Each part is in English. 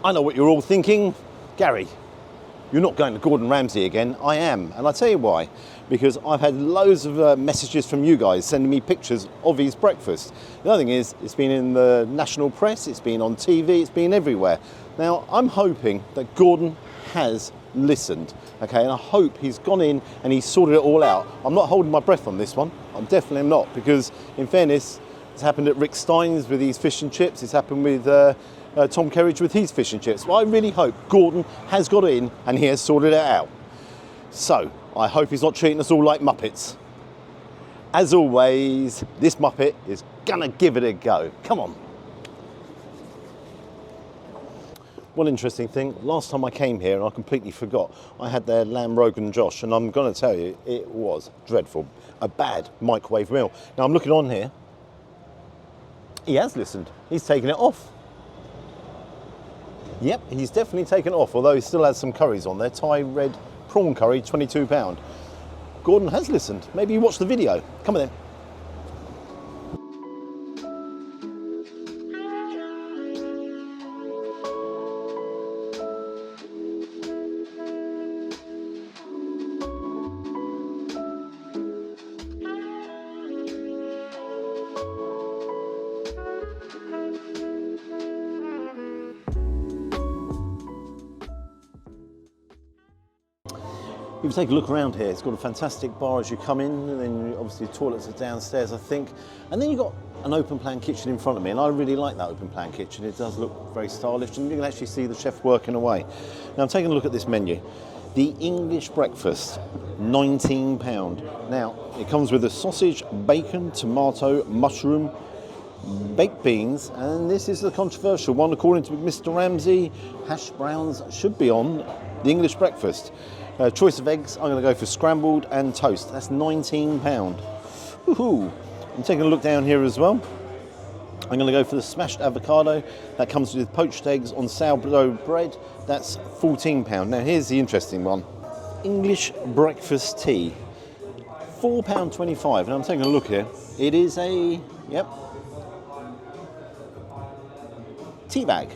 I know what you're all thinking. Gary, you're not going to Gordon Ramsay again. I am, and I'll tell you why. Because I've had loads of messages from you guys sending me pictures of his breakfast. The other thing is, it's been in the national press, it's been on TV, it's been everywhere. Now, I'm hoping that Gordon has listened, okay, and I hope he's gone in and he's sorted it all out. I'm not holding my breath on this one. I'm definitely not, because in fairness, it's happened at Rick Stein's with his fish and chips. It's happened with Tom Kerridge with his fish and chips. Well, I really hope Gordon has got in and he has sorted it out. So, I hope he's not treating us all like Muppets. As always, this Muppet is gonna give it a go. Come on. One interesting thing, last time I came here, and I completely forgot, I had their lamb Rogan Josh, and I'm gonna tell you, it was dreadful. A bad microwave meal. Now I'm looking on here, he has listened. He's taken it off. Yep, he's definitely taken it off, although he still has some curries on there. Thai red prawn curry, £22. Gordon has listened. Maybe you watched the video. Come on then. If you take a look around here, it's got a fantastic bar as you come in, and then obviously the toilets are downstairs, I think. And then you've got an open plan kitchen in front of me, and I really like that open plan kitchen. It does look very stylish, and you can actually see the chef working away. Now I'm taking a look at this menu. The English breakfast, £19. Now, it comes with a sausage, bacon, tomato, mushroom, baked beans, and this is the controversial one. According to Mr. Ramsay, hash browns should be on the English breakfast. Choice of eggs, I'm going to go for scrambled and toast. That's £19. Woohoo! I'm taking a look down here as well. I'm going to go for the smashed avocado. That comes with poached eggs on sourdough bread. That's £14. Now here's the interesting one. English breakfast tea, £4.25. And I'm taking a look here. It is a, tea bag.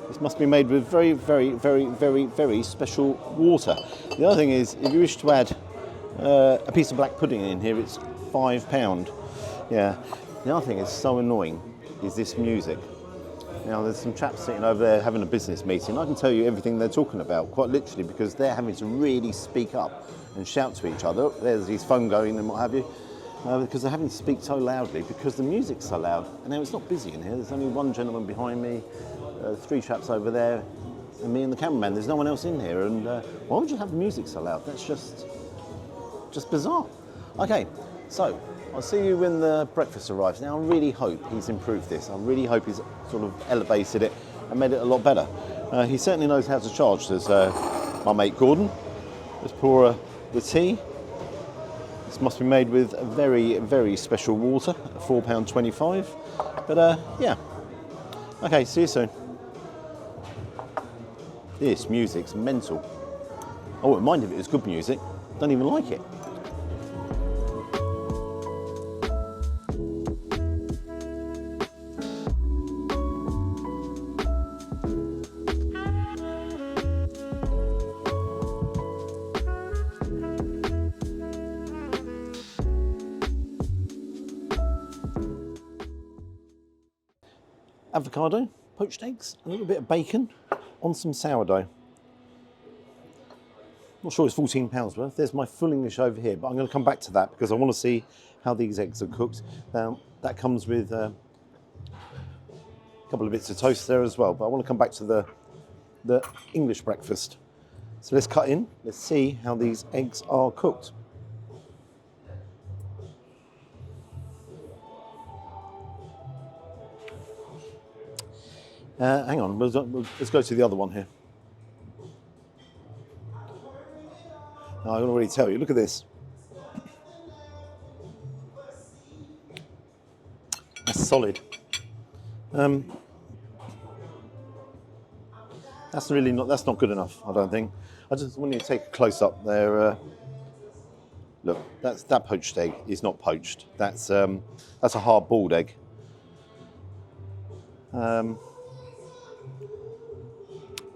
This must be made with very, very, very, very, very special water. The other thing is, if you wish to add a piece of black pudding in here, it's £5. Yeah. The other thing is so annoying is this music. Now, there's some chaps sitting over there having a business meeting. I can tell you everything they're talking about, quite literally, because they're having to really speak up and shout to each other. There's his phone going and what have you. Because they're having to speak so loudly because the music's so loud. And now it's not busy in here. There's only one gentleman behind me, three chaps over there, and me and the cameraman. There's no one else in here. And why would you have the music so loud? That's just bizarre. Okay, so I'll see you when the breakfast arrives. Now, I really hope he's improved this. I really hope he's sort of elevated it and made it a lot better. He certainly knows how to charge, says my mate Gordon. Let's pour the tea. This must be made with a very, very special water, £4.25. But yeah. Okay, see you soon. This music's mental. I wouldn't mind if it was good music. Don't even like it. Avocado, poached eggs, a little bit of bacon on some sourdough. Not sure it's £14 worth. There's my full English over here, but I'm going to come back to that because I want to see how these eggs are cooked. Now, that comes with a couple of bits of toast there as well, but I want to come back to the English breakfast. So let's cut in. Let's see how these eggs are cooked. Hang on, let's go to the other one here. Now, I can already tell you, look at this. That's solid. That's not good enough, I don't think. I just want you to take a close up there. Look, that poached egg is not poached. That's a hard-boiled egg.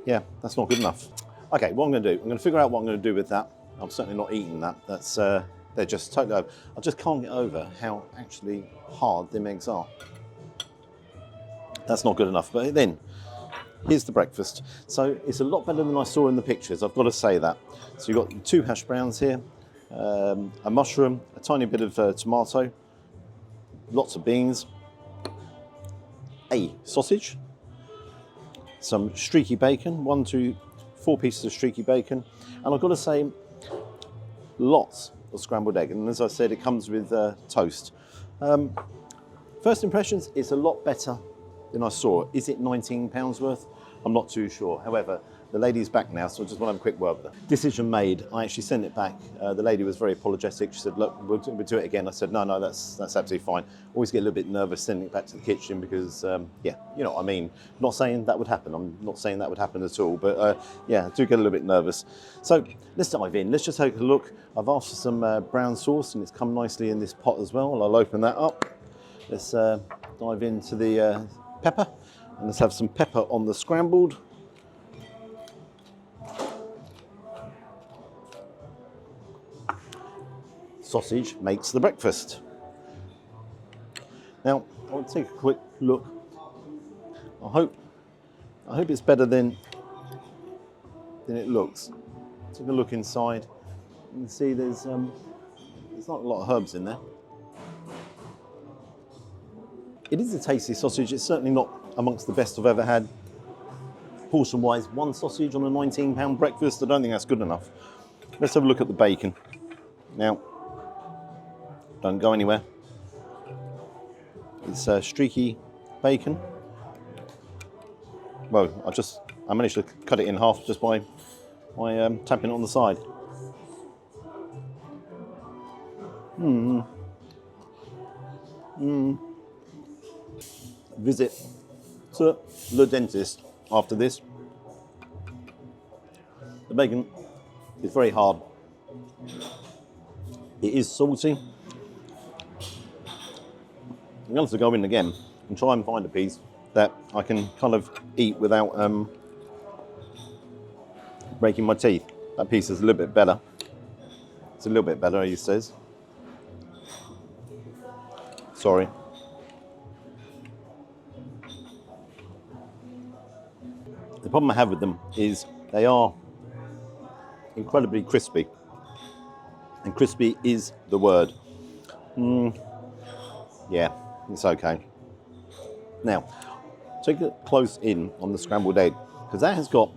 Yeah, that's not good enough. Okay, what I'm going to do, I'm going to figure out what I'm going to do with that. I'm certainly not eating that. That's they're just totally over. I just can't get over how actually hard them eggs are. That's not good enough. But then, here's the breakfast. So it's a lot better than I saw in the pictures, I've got to say that. So you've got 2 hash browns here, a mushroom, a tiny bit of tomato, lots of beans, a sausage, some streaky bacon, 1, 2, 4 pieces of streaky bacon, and I've got to say, lots of scrambled egg. And as I said, it comes with toast. First impressions, it's a lot better than I saw. Is it £19 worth? I'm not too sure. However, the lady's back now, so I just want to have a quick word with her. Decision made. I actually sent it back. The lady was very apologetic. She said, look, we'll do it again. I said, no, that's absolutely fine. Always get a little bit nervous sending it back to the kitchen because, yeah, you know what I mean. Not saying that would happen. I'm not saying that would happen at all. But, yeah, I do get a little bit nervous. So let's dive in. Let's just take a look. I've asked for some brown sauce, and it's come nicely in this pot as well. I'll open that up. Let's dive into the pepper. And let's have some pepper on the scrambled. Sausage makes the breakfast. Now, I'll take a quick look. I hope it's better than it looks. Take a look inside. You can see there's not a lot of herbs in there. It is a tasty sausage. It's certainly not amongst the best I've ever had. Portion-wise, 1 sausage on a £19 breakfast. I don't think that's good enough. Let's have a look at the bacon. Now, don't go anywhere. It's streaky bacon. Well, I managed to cut it in half just by tapping it on the side. Visit to the dentist after this. The bacon is very hard. It is salty. I'm going to have to go in again and try and find a piece that I can kind of eat without breaking my teeth. That piece is a little bit better. It's a little bit better, he says. Sorry. The problem I have with them is they are incredibly crispy. And crispy is the word. Yeah, it's okay. Now, take a close in on the scrambled egg, because that has got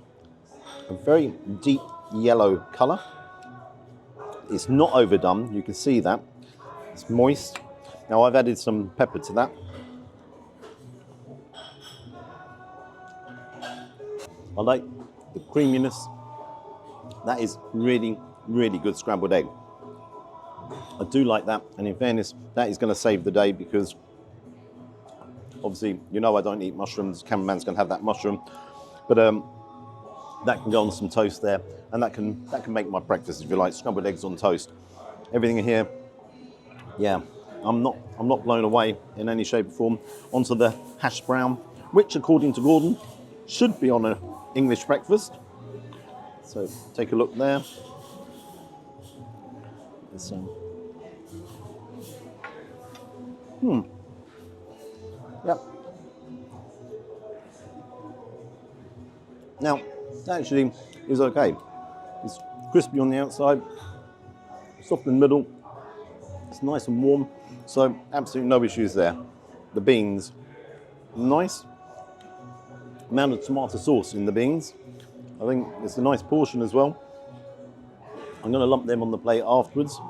a very deep yellow colour. It's not overdone, you can see that. It's moist. Now, I've added some pepper to that. I like the creaminess. That is really, really good scrambled egg. I do like that, and in fairness, that is going to save the day because obviously, you know I don't eat mushrooms. Cameraman's going to have that mushroom, but that can go on some toast there, and that can make my breakfast, if you like, scrambled eggs on toast. Everything in here, yeah, I'm not blown away in any shape or form. Onto the hash brown, which according to Gordon should be on an English breakfast. So take a look there. There's Yep. Now, that actually is okay. It's crispy on the outside, soft in the middle. It's nice and warm, so absolutely no issues there. The beans, nice amount of tomato sauce in the beans. I think it's a nice portion as well. I'm going to lump them on the plate afterwards.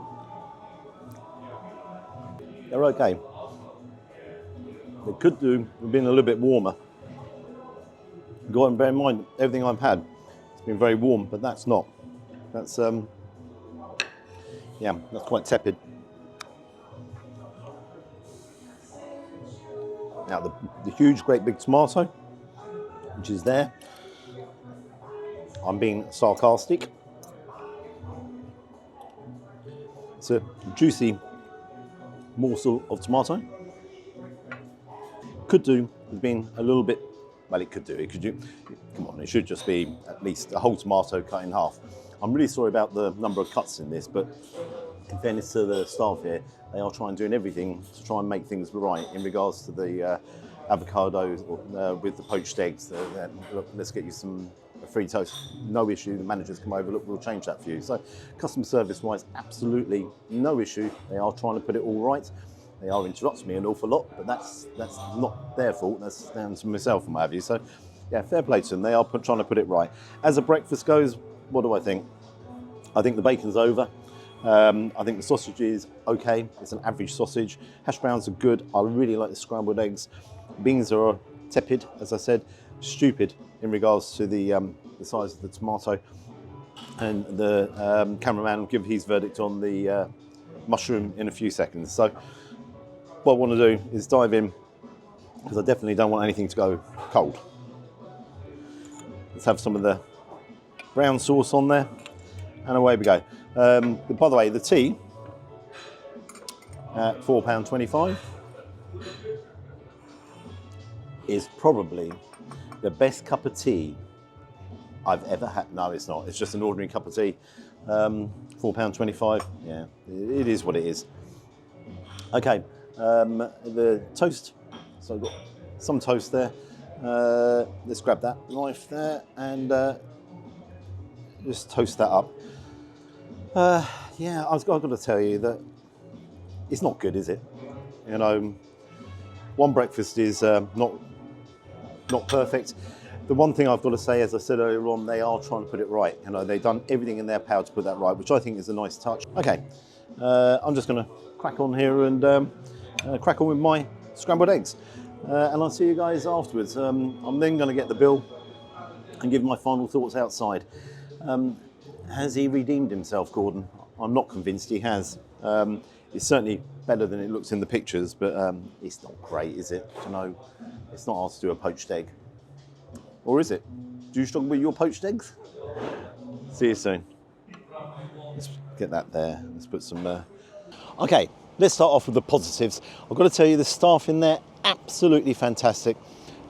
They're okay. They could do with being a little bit warmer. Go and bear in mind, everything I've had, it's been very warm, but that's not. That's, yeah, that's quite tepid. Now, the huge, great big tomato, which is there. I'm being sarcastic. It's a juicy morsel of tomato. Could do with being a little bit Well, it could do. Come on, it should just be at least a whole tomato cut in half. I'm really sorry about the number of cuts in this, but in fairness to the staff here, they are trying doing everything to try and make things right in regards to the avocado with the poached eggs. Look, let's get you some free toast. No issue. The managers come over. Look, we'll change that for you. So, customer service-wise, absolutely no issue. They are trying to put it all right. They are interrupting me an awful lot, but that's not their fault. That's down to myself and what have you. So, yeah, fair play to them. They are trying to put it right. As a breakfast goes, what do I think? I think the bacon's over. I think the sausage is okay. It's an average sausage. Hash browns are good. I really like the scrambled eggs. Beans are tepid, as I said. Stupid in regards to the size of the tomato. And the cameraman will give his verdict on the mushroom in a few seconds. So what I want to do is dive in, because I definitely don't want anything to go cold. Let's have some of the brown sauce on there, and away we go. By the way, the tea at £4.25 is probably the best cup of tea I've ever had. No, it's not. It's just an ordinary cup of tea. £4.25. Yeah, it is what it is. Okay, the toast. So I've got some toast there. Let's grab that knife there and just toast that up. Yeah, I've got to tell you that it's not good, is it? You know, one breakfast is not perfect. The one thing I've got to say, as I said earlier on, they are trying to put it right. You know, they've done everything in their power to put that right, which I think is a nice touch. Okay, I'm just going to crack on here and crack on with my scrambled eggs. And I'll see you guys afterwards. I'm then going to get the bill and give my final thoughts outside. Has he redeemed himself, Gordon? I'm not convinced he has. It's certainly better than it looks in the pictures, but it's not great, is it? You know, it's not hard to do a poached egg. Or is it? Do you struggle with your poached eggs? See you soon. Let's get that there. Let's put some... Okay, let's start off with the positives. I've got to tell you, the staff in there, absolutely fantastic.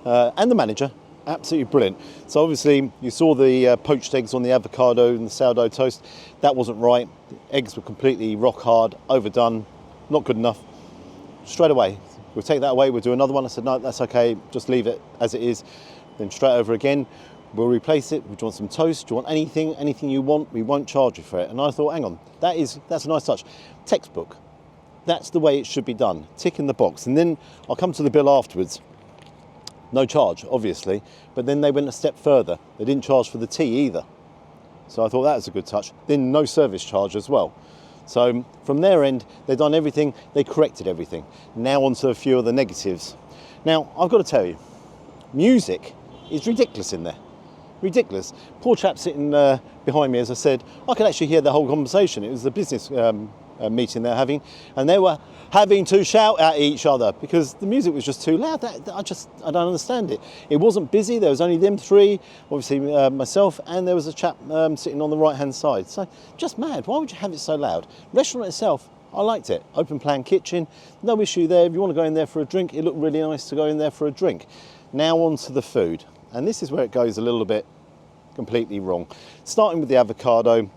And the manager, absolutely brilliant. So obviously you saw the poached eggs on the avocado and the sourdough toast. That wasn't right. The eggs were completely rock hard, overdone, not good enough. Straight away, we'll take that away, we'll do another one. I said, no, that's okay, just leave it as it is. Then straight over again, we'll replace it. Do you want some toast? Do you want anything you want? We won't charge you for it. And I thought, hang on, that's a nice touch. Textbook. That's the way it should be done. Tick in the box. And then I'll come to the bill afterwards. No charge, obviously, but then they went a step further. They didn't charge for the tea either. So I thought that was a good touch. Then no service charge as well. So from their end, they've done everything, they corrected everything. Now on to a few of the negatives. Now, I've got to tell you, music is ridiculous in there. Ridiculous. Poor chap sitting behind me, as I said, I could actually hear the whole conversation. It was the business meeting they're having, and they were having to shout at each other because the music was just too loud. I don't understand it. It wasn't busy. There was only them three, obviously myself, and there was a chap sitting on the right hand side. So just mad. Why would you have it so loud? Restaurant itself, I liked it. Open plan kitchen, no issue there. If you want to go in there for a drink, it looked really nice to go in there for a drink. Now on to the food, and this is where it goes a little bit completely wrong. Starting with the avocado,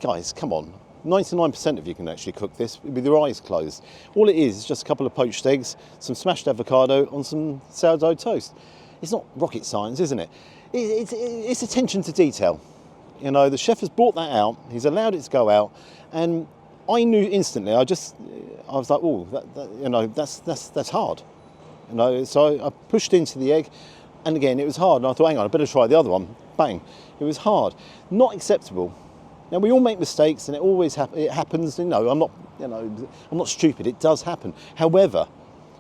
guys, come on. 99% of you can actually cook this with your eyes closed. All it is just a couple of poached eggs, some smashed avocado on some sourdough toast. It's not rocket science, isn't it? It's attention to detail. You know, the chef has brought that out, he's allowed it to go out, and I knew instantly, I was like, oh, you know, that's hard. You know, so I pushed into the egg, and again, it was hard, and I thought, hang on, I better try the other one. Bang, it was hard. Not acceptable. Now, we all make mistakes, and it happens. You know, I'm not stupid. It does happen. However,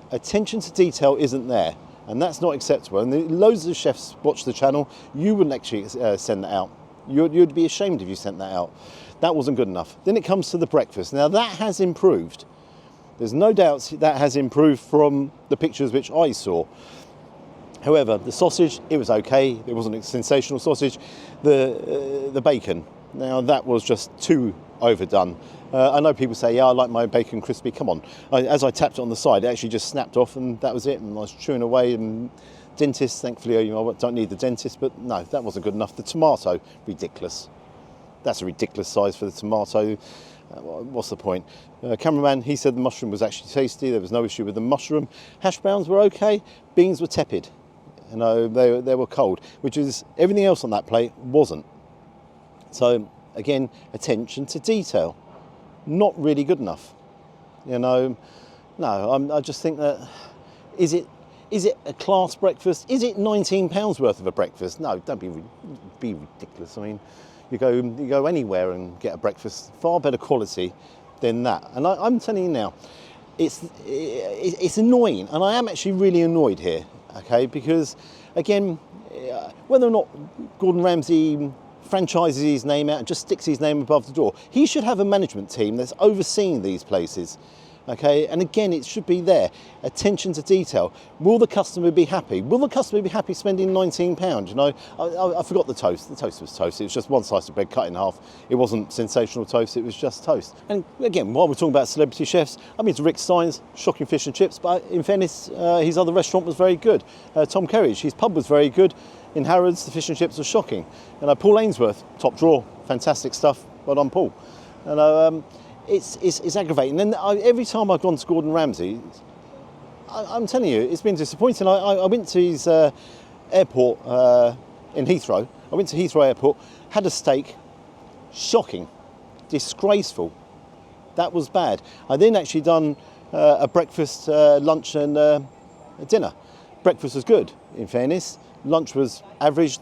attention to detail isn't there, and that's not acceptable. And loads of chefs watch the channel. You wouldn't actually send that out. You'd be ashamed if you sent that out. That wasn't good enough. Then it comes to the breakfast. Now, that has improved. There's no doubt that has improved from the pictures which I saw. However, the sausage, it was okay. It wasn't a sensational sausage. The bacon. Now, that was just too overdone. I know people say, yeah, I like my bacon crispy. Come on. As I tapped it on the side, it actually just snapped off, and that was it. And I was chewing away, and Dentist, thankfully, I don't need the dentist, but no, that wasn't good enough. The tomato, ridiculous. That's a ridiculous size for the tomato. What's the point? Cameraman, he said the mushroom was actually tasty. There was no issue with the mushroom. Hash browns were okay. Beans were tepid. You know, they were cold, which is everything else on that plate wasn't. So again, attention to detail, not really good enough. You know, no, I just think that is it a class breakfast? Is it £19 worth of a breakfast? No, don't be ridiculous. I mean, you go anywhere and get a breakfast far better quality than that. And I'm telling you now, it's annoying, and I am actually really annoyed here. Okay, because again, whether or not Gordon Ramsay franchises his name out and just sticks his name above the door, he should have a management team that's overseeing these places. Okay, and again, it should be there. Attention to detail. Will the customer be happy? Will the customer be happy spending £19? You know, I forgot the toast. The toast was toast. It was just one slice of bread cut in half. It wasn't sensational toast. It was just toast. And again, while we're talking about celebrity chefs, I've been to Rick Stein's, shocking fish and chips. But in fairness, his other restaurant was very good. Tom Kerridge, his pub was very good. In Harrods, the fish and chips were shocking. And Paul Ainsworth, top drawer, fantastic stuff. Well done, Paul. And it's aggravating. And every time I've gone to Gordon Ramsay, I'm telling you, it's been disappointing. I went to his airport in Heathrow. I went to Heathrow Airport, had a steak, shocking, disgraceful. That was bad. I then actually done a breakfast, lunch and dinner. Breakfast was good, in fairness. Lunch was average.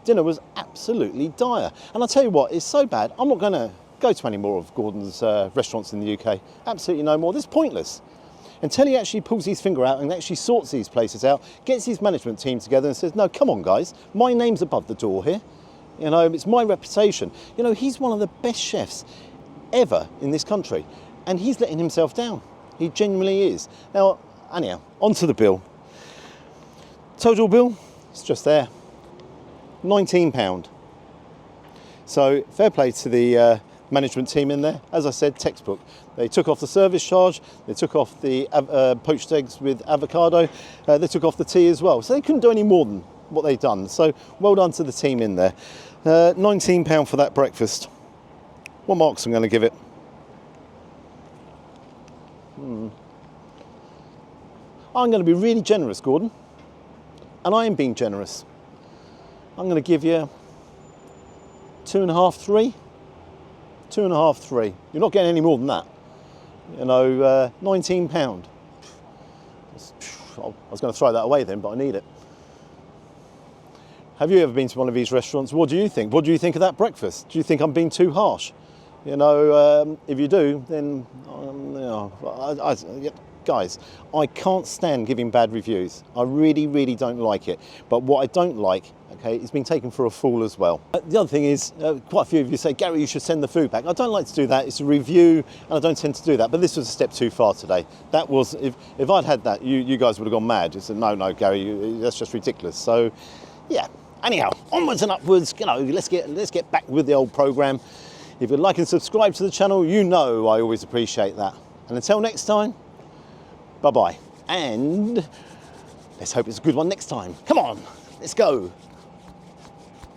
Dinner was absolutely dire. And I'll tell you what, it's so bad, I'm not going to go to any more of Gordon's restaurants in the UK. Absolutely no more. This is pointless. Until he actually pulls his finger out and actually sorts these places out, gets his management team together and says, no, come on guys, my name's above the door here. You know, it's my reputation. You know, he's one of the best chefs ever in this country, and he's letting himself down. He genuinely is. Now, anyhow, onto the bill. Total bill, it's just there, £19. So fair play to the management team in there. As I said, textbook. They took off the service charge, they took off the poached eggs with avocado, they took off the tea as well. So they couldn't do any more than what they've done. So well done to the team in there. £19 for that breakfast. What marks I'm going to give it? I'm going to be really generous, Gordon. And I am being generous. I'm going to give you 2.5, 3. 2.5, 3. You're not getting any more than that. You know, £19. I was going to throw that away then, but I need it. Have you ever been to one of these restaurants? What do you think? What do you think of that breakfast? Do you think I'm being too harsh? You know, if you do, then, you know, guys, I can't stand giving bad reviews. I really, really don't like it. But what I don't like, okay, is being taken for a fool as well. The other thing is, quite a few of you say, Gary, you should send the food back. I don't like to do that. It's a review, and I don't tend to do that. But this was a step too far today. That was, if I'd had that, you guys would have gone mad. You said, no, Gary, that's just ridiculous. So, yeah. Anyhow, onwards and upwards. You know, let's get back with the old programme. If you'd like and subscribe to the channel, you know I always appreciate that. And until next time, bye-bye. And let's hope it's a good one next time. Come on, let's go.